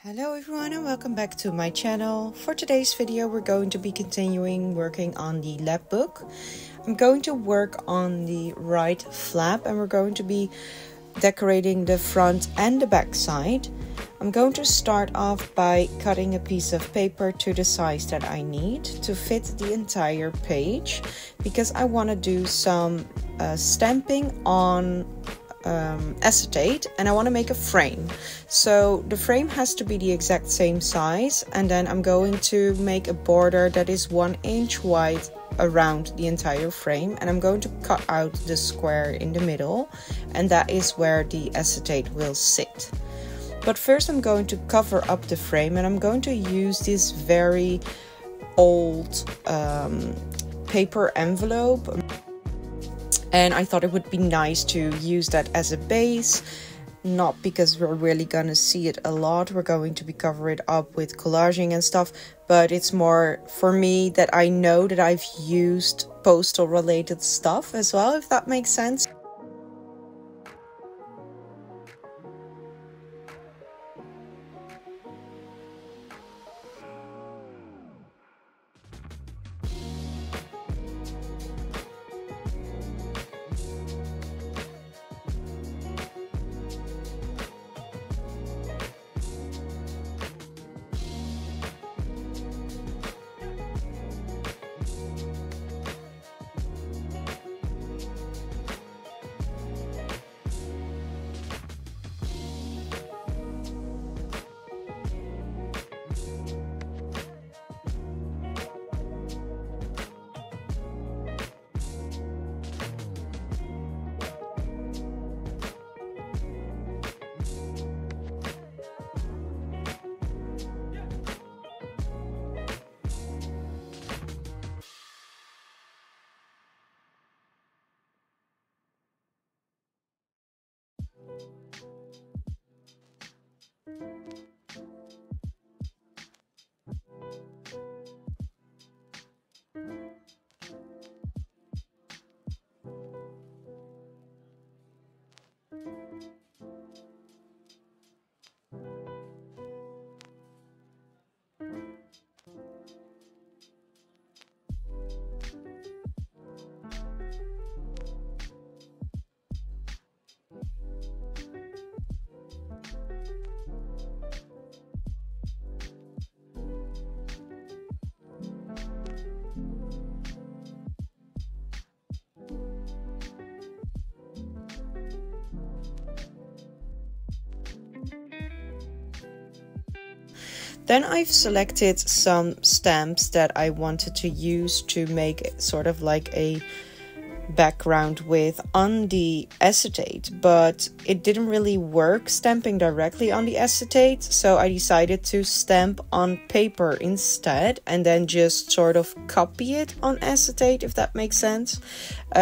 Hello everyone and welcome back to my channel. For today's video we're going to be continuing working on the Lapbook. I'm going to work on the right flap and we're going to be decorating the front and the back side. I'm going to start off by cutting a piece of paper to the size that I need to fit the entire page, because I want to do some stamping on acetate and I want to make a frame. So the frame has to be the exact same size, and then I'm going to make a border that is 1 inch wide around the entire frame, and I'm going to cut out the square in the middle, and that is where the acetate will sit. But first I'm going to cover up the frame, and I'm going to use this very old paper envelope. And I thought it would be nice to use that as a base, not because we're really gonna see it a lot. We're going to be covering it up with collaging and stuff, but it's more for me that I know that I've used postal related stuff as well, if that makes sense. Then I've selected some stamps that I wanted to use to make sort of like a background with on the acetate, but it didn't really work stamping directly on the acetate, so I decided to stamp on paper instead and then just sort of copy it on acetate, if that makes sense,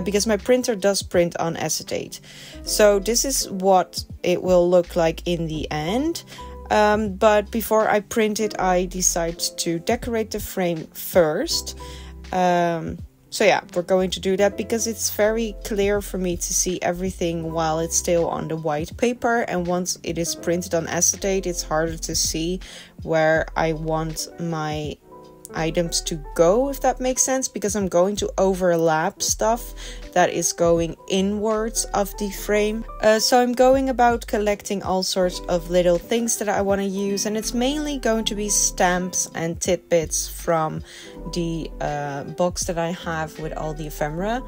because my printer does print on acetate. So this is what it will look like in the end. But before I print it, I decided to decorate the frame first. So yeah, we're going to do that because it's very clear for me to see everything while it's still on the white paper. And once it is printed on acetate, it's harder to see where I want my items to go, if that makes sense, because I'm going to overlap stuff that is going inwards of the frame. So I'm going about collecting all sorts of little things that I want to use, and it's mainly going to be stamps and tidbits from the box that I have with all the ephemera.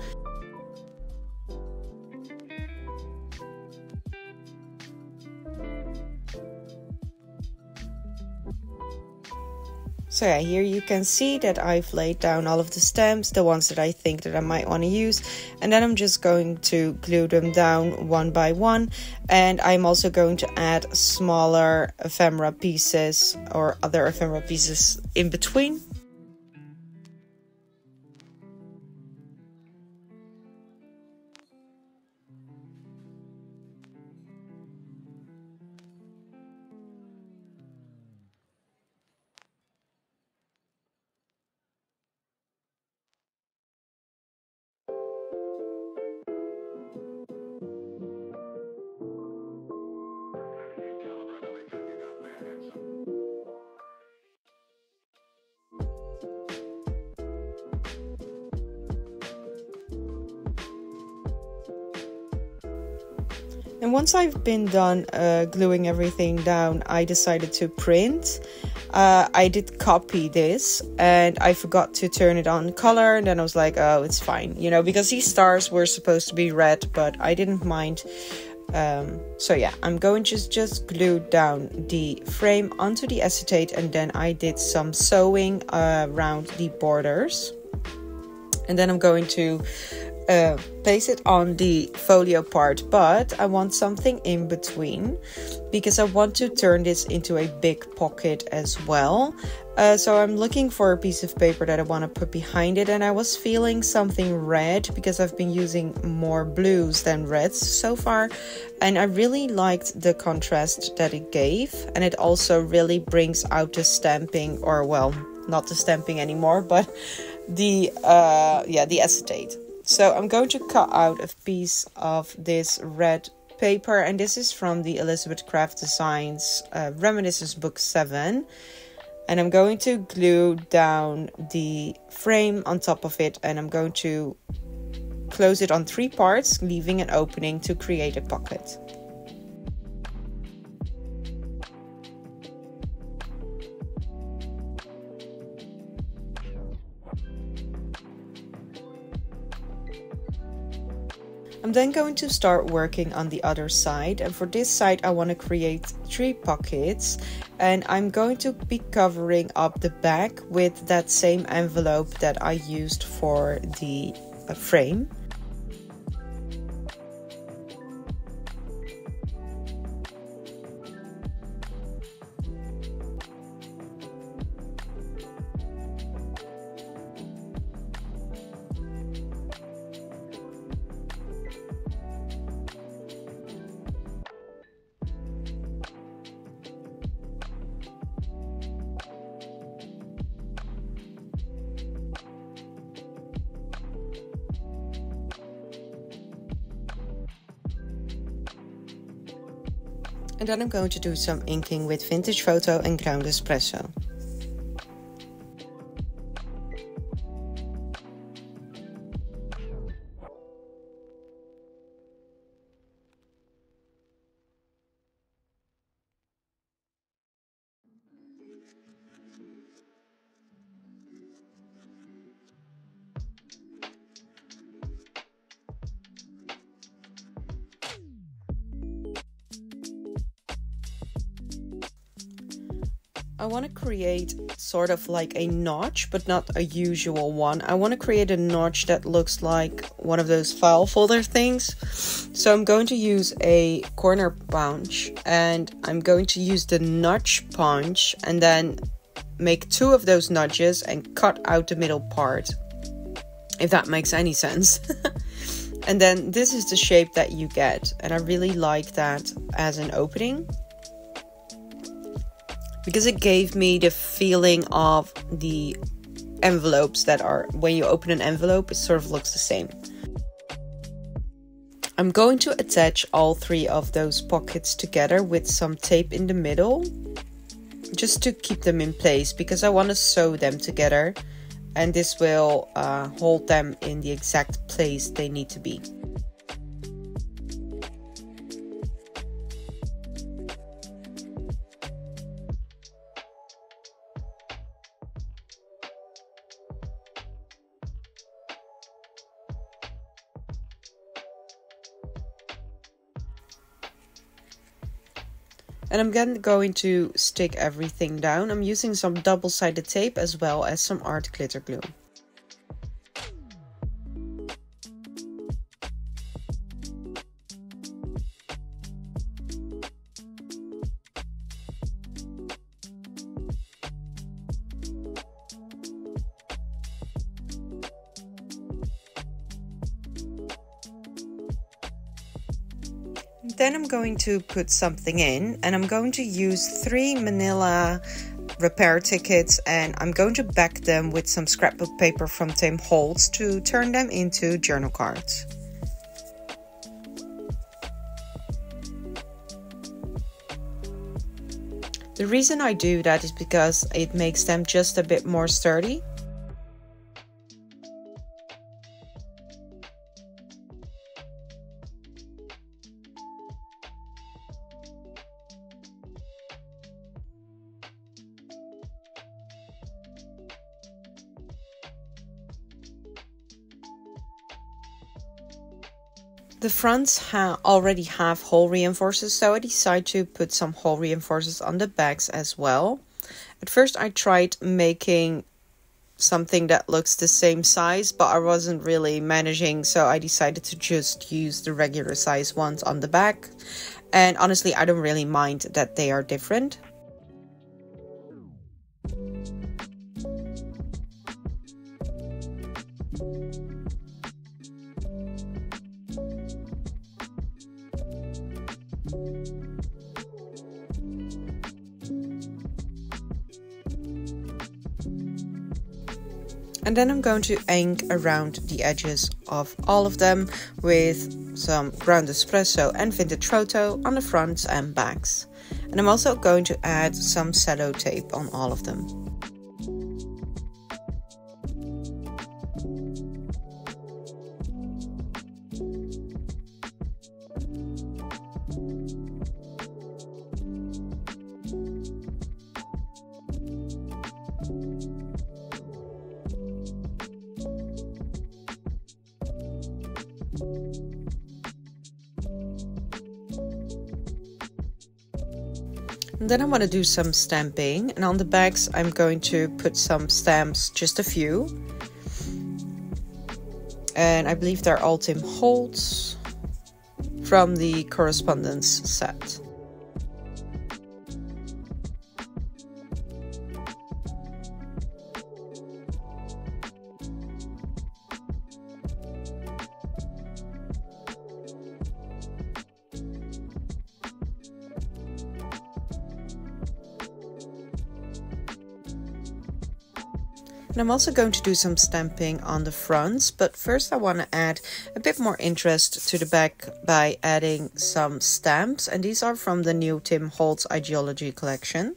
So yeah, here you can see that I've laid down all of the stamps, the ones that I think that I might want to use, and then I'm just going to glue them down one by one. And I'm also going to add smaller ephemera pieces or other ephemera pieces in between. And once I've been done gluing everything down, I decided to print. I did copy this and I forgot to turn it on color, and then I was like, oh, it's fine, you know, because these stars were supposed to be red, but I didn't mind. So yeah, I'm going to just glue down the frame onto the acetate, and then I did some sewing around the borders, and then I'm going to place it on the folio part, but I want something in between because I want to turn this into a big pocket as well. So I'm looking for a piece of paper that I want to put behind it, and I was feeling something red because I've been using more blues than reds so far, and I really liked the contrast that it gave, and it also really brings out the stamping, or well, not the stamping anymore, but the acetate. So I'm going to cut out a piece of this red paper, and this is from the Elizabeth Craft Designs Reminiscence Book 7. And I'm going to glue down the frame on top of it, and I'm going to close it on 3 parts, leaving an opening to create a pocket. I'm then going to start working on the other side, and for this side I want to create 3 pockets, and I'm going to be covering up the back with that same envelope that I used for the frame. And then I'm going to do some inking with Vintage Photo and Ground Espresso. I want to create sort of like a notch, but not a usual one. I want to create a notch that looks like one of those file folder things. So I'm going to use a corner punch, and I'm going to use the notch punch and then make 2 of those notches and cut out the middle part, if that makes any sense. And then this is the shape that you get, and I really like that as an opening, because it gave me the feeling of the envelopes that are, when you open an envelope, it sort of looks the same. I'm going to attach all 3 of those pockets together with some tape in the middle, just to keep them in place, because I want to sew them together, and this will hold them in the exact place they need to be. And I'm then going to stick everything down. I'm using some double-sided tape as well as some art glitter glue. Then I'm going to put something in, and I'm going to use 3 manila repair tickets, and I'm going to back them with some scrapbook paper from Tim Holtz to turn them into journal cards. The reason I do that is because it makes them just a bit more sturdy. The fronts already have hole reinforcers, so I decided to put some hole reinforcers on the backs as well. At first I tried making something that looks the same size, but I wasn't really managing, so I decided to just use the regular size ones on the back. And honestly, I don't really mind that they are different. And then I'm going to ink around the edges of all of them with some ground espresso and vintage photo on the fronts and backs. And I'm also going to add some cello tape on all of them. And then I want to do some stamping, and on the backs I'm going to put some stamps, just a few. And I believe they're all Tim Holtz from the correspondence set. And I'm also going to do some stamping on the fronts, but first I want to add a bit more interest to the back by adding some stamps, and these are from the new Tim Holtz Ideology collection.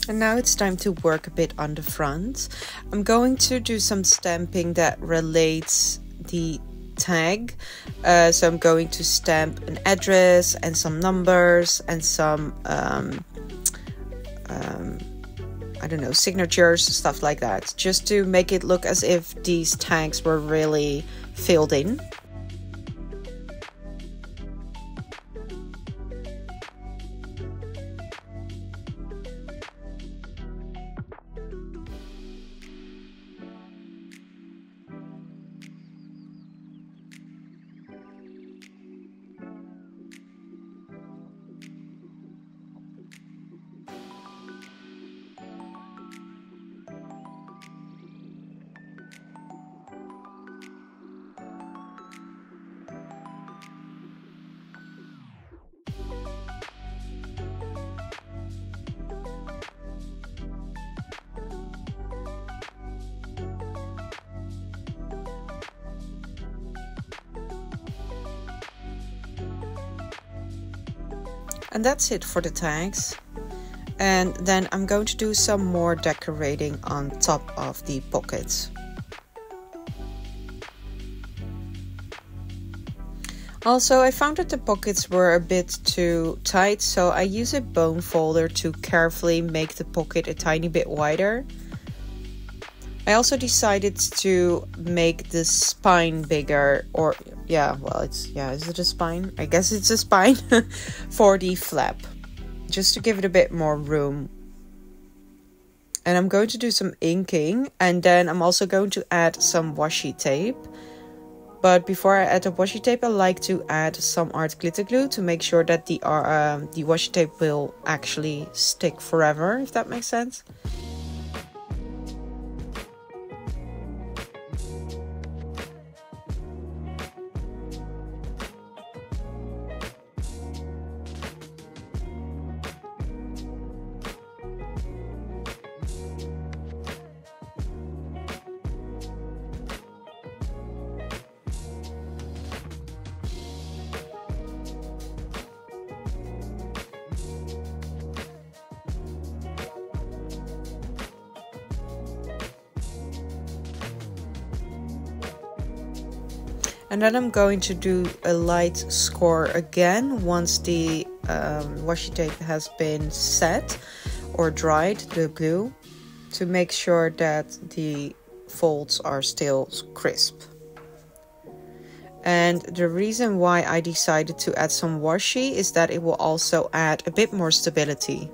And now it's time to work a bit on the front. I'm going to do some stamping that relates the tag. So I'm going to stamp an address and some numbers and some, I don't know, signatures, stuff like that. Just to make it look as if these tags were really filled in. And that's it for the tags. And then I'm going to do some more decorating on top of the pockets. Also, I found that the pockets were a bit too tight, so I use a bone folder to carefully make the pocket a tiny bit wider. I also decided to make the spine bigger, or is it a spine? I guess it's a spine for the flap, just to give it a bit more room. And I'm going to do some inking, and then I'm also going to add some washi tape. But before I add the washi tape, I like to add some art glitter glue to make sure that the washi tape will actually stick forever, if that makes sense. And then I'm going to do a light score again once the washi tape has been set or dried, the glue, to make sure that the folds are still crisp. And the reason why I decided to add some washi is that it will also add a bit more stability.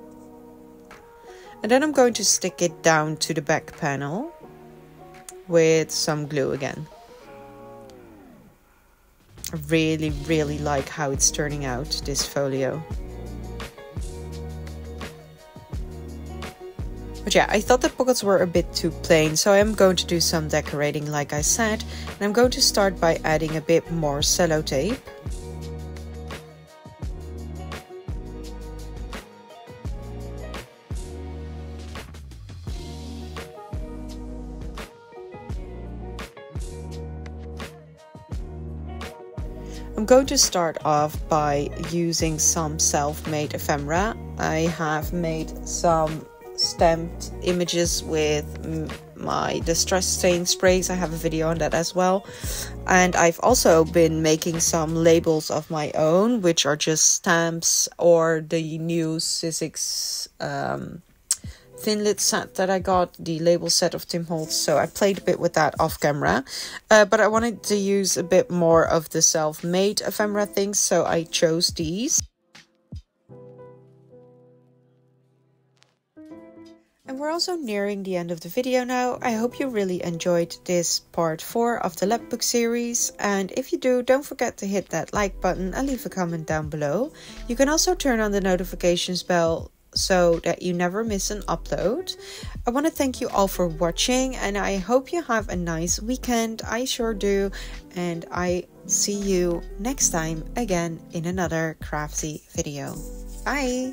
And then I'm going to stick it down to the back panel with some glue again. I really like how it's turning out, this folio. But yeah, I thought the pockets were a bit too plain, so I'm going to do some decorating like I said. And I'm going to start by adding a bit more sellotape. I'm going to start off by using some self-made ephemera. I have made some stamped images with my distress stain sprays. I have a video on that as well. And I've also been making some labels of my own, which are just stamps or the new Sizzix thin lid set that I got, the label set of Tim Holtz. So I played a bit with that off camera, but I wanted to use a bit more of the self-made ephemera things, so I chose these. And we're also nearing the end of the video now. I hope you really enjoyed this part 4 of the Lapbook series, and if you do, don't forget to hit that like button and leave a comment down below. You can also turn on the notifications bell so that you never miss an upload. I want to thank you all for watching, and I hope you have a nice weekend. I sure do, and I see you next time again in another crafty video. Bye!